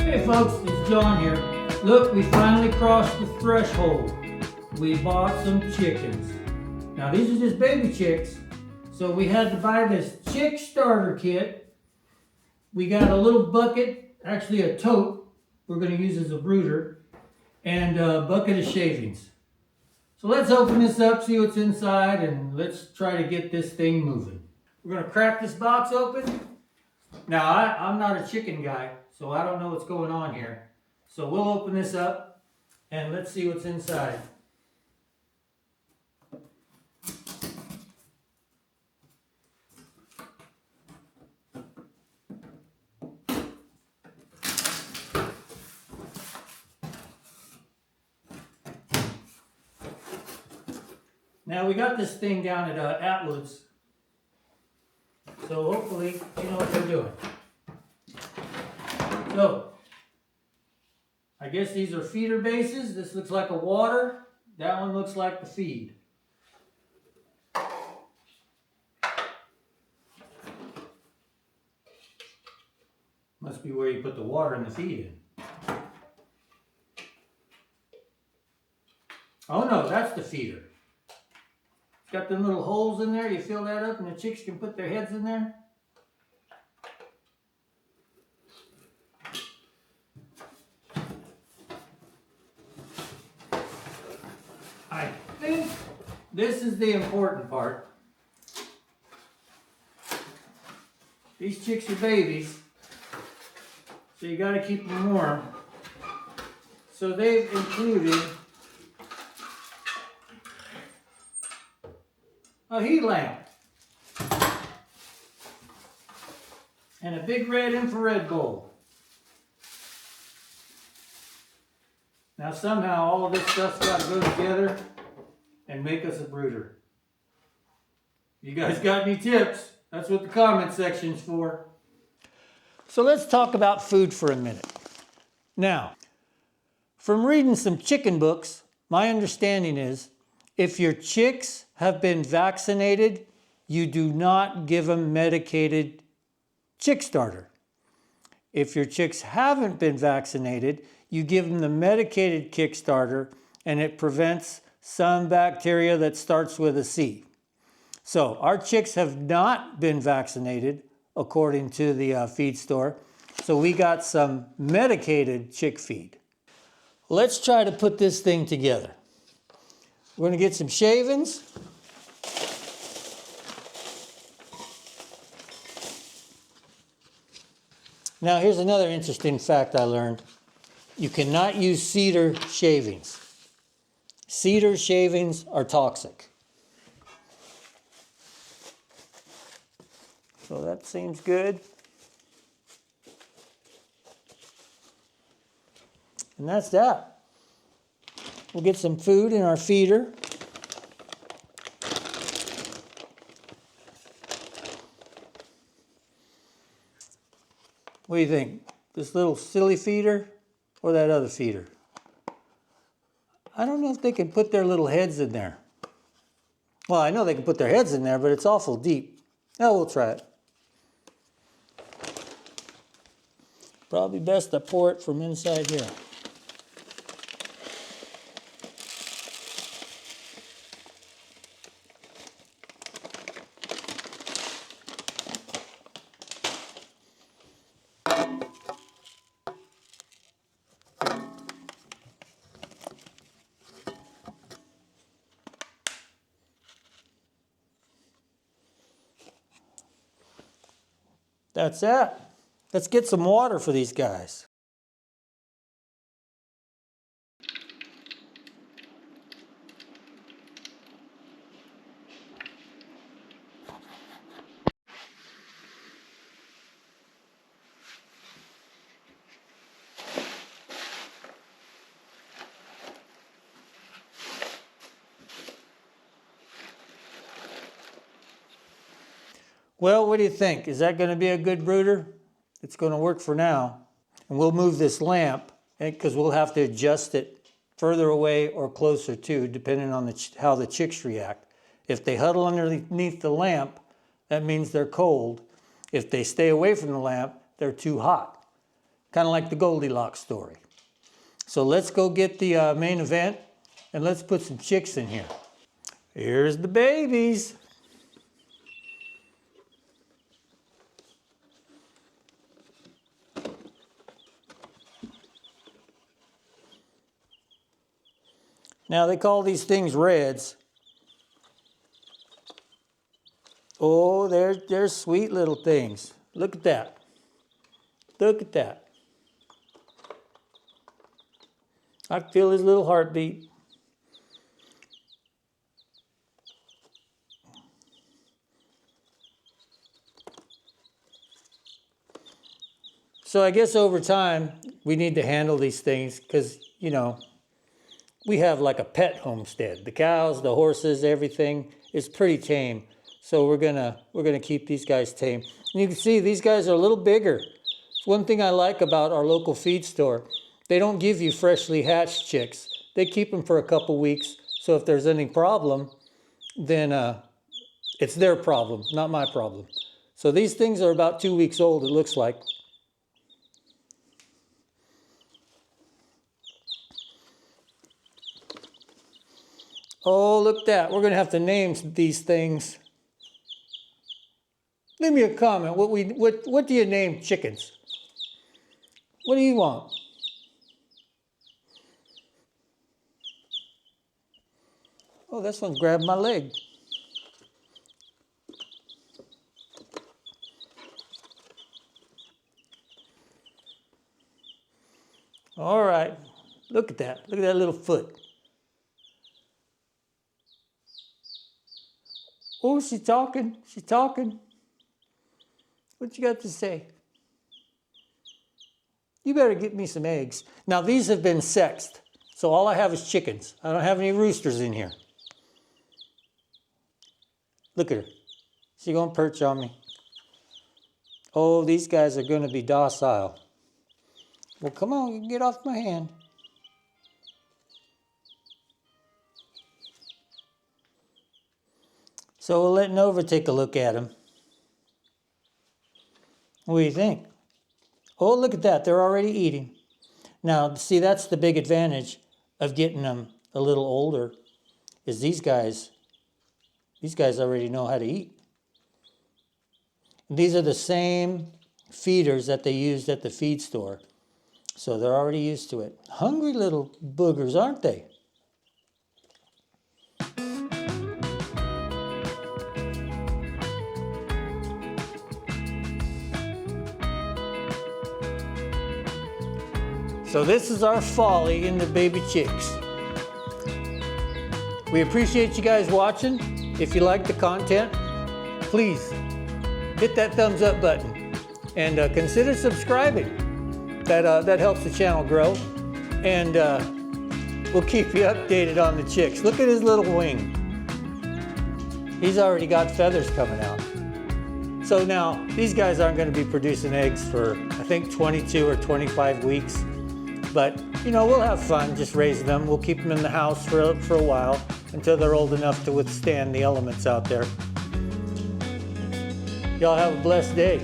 Hey folks, it's John here. Look, we finally crossed the threshold. We bought some chickens. Now these are just baby chicks, so we had to buy this chick starter kit. We got a little bucket, actually a tote, we're going to use as a brooder, and a bucket of shavings. So let's open this up, see what's inside, and let's try to get this thing moving. We're going to crack this box open. Now I'm not a chicken guy, so I don't know what's going on here. So we'll open this up and let's see what's inside. Now we got this thing down at Atwood's, so hopefully you know what they're doing. So, I guess these are feeder bases. This looks like a water. That one looks like the feed. Must be where you put the water and the feed in. Oh no, that's the feeder. It's got them little holes in there. You fill that up and the chicks can put their heads in there. I think this is the important part. These chicks are babies, so you got to keep them warm. So they've included a heat lamp and a big red infrared bulb. Now somehow all of this stuff's got to go together and make us a brooder. You guys got any tips? That's what the comment section's for. So let's talk about food for a minute. Now, from reading some chicken books, my understanding is if your chicks have been vaccinated, you do not give them medicated chick starter. If your chicks haven't been vaccinated, you give them the medicated kick starter and it prevents some bacteria that starts with a C. So our chicks have not been vaccinated according to the feed store. So we got some medicated chick feed. Let's try to put this thing together. We're going to get some shavings. Now here's another interesting fact I learned. You cannot use cedar shavings. Cedar shavings are toxic. So that seems good. And that's that. We'll get some food in our feeder. What do you think? This little silly feeder or that other feeder? I don't know if they can put their little heads in there. Well, I know they can put their heads in there, but it's awful deep. Oh, we'll try it. Probably best to pour it from inside here. That's it. Let's get some water for these guys. Well, what do you think? Is that going to be a good brooder? It's going to work for now. And we'll move this lamp because we'll have to adjust it further away or closer to, depending on how the chicks react. If they huddle underneath the lamp, that means they're cold. If they stay away from the lamp, they're too hot. kind of like the Goldilocks story. So let's go get the main event and let's put some chicks in here. Here's the babies. Now they call these things reds. Oh, they're sweet little things. Look at that. Look at that. I can feel his little heartbeat. So I guess over time, we need to handle these things because, you know, we have like a pet homestead. The cows, the horses, everything is pretty tame. So we're gonna keep these guys tame. And you can see these guys are a little bigger. It's one thing I like about our local feed store. They don't give you freshly hatched chicks. They keep them for a couple weeks. So if there's any problem, then it's their problem, not my problem. So these things are about 2 weeks old, it looks like. Oh, look at that. We're going to have to name these things. Leave me a comment. What do you name chickens? What do you want? Oh, this one grabbed my leg. All right. Look at that. Look at that little foot. Oh, she's talking. She's talking. What you got to say? You better get me some eggs. Now, these have been sexed, so all I have is chickens. I don't have any roosters in here. Look at her. She's going to perch on me. Oh, these guys are going to be docile. Well, come on, you can get off my hand. So we'll let Nova take a look at them. What do you think? Oh, look at that. They're already eating. Now, see, that's the big advantage of getting them a little older, is these guys already know how to eat. These are the same feeders that they used at the feed store. So they're already used to it. Hungry little boogers, aren't they? So this is our folly in the baby chicks. We appreciate you guys watching. If you like the content, please hit that thumbs up button and consider subscribing. That helps the channel grow, and we'll keep you updated on the chicks. Look at his little wing. He's already got feathers coming out. So now these guys aren't going to be producing eggs for I think 22 or 25 weeks. But, you know, we'll have fun just raising them. We'll keep them in the house for a while until they're old enough to withstand the elements out there. Y'all have a blessed day.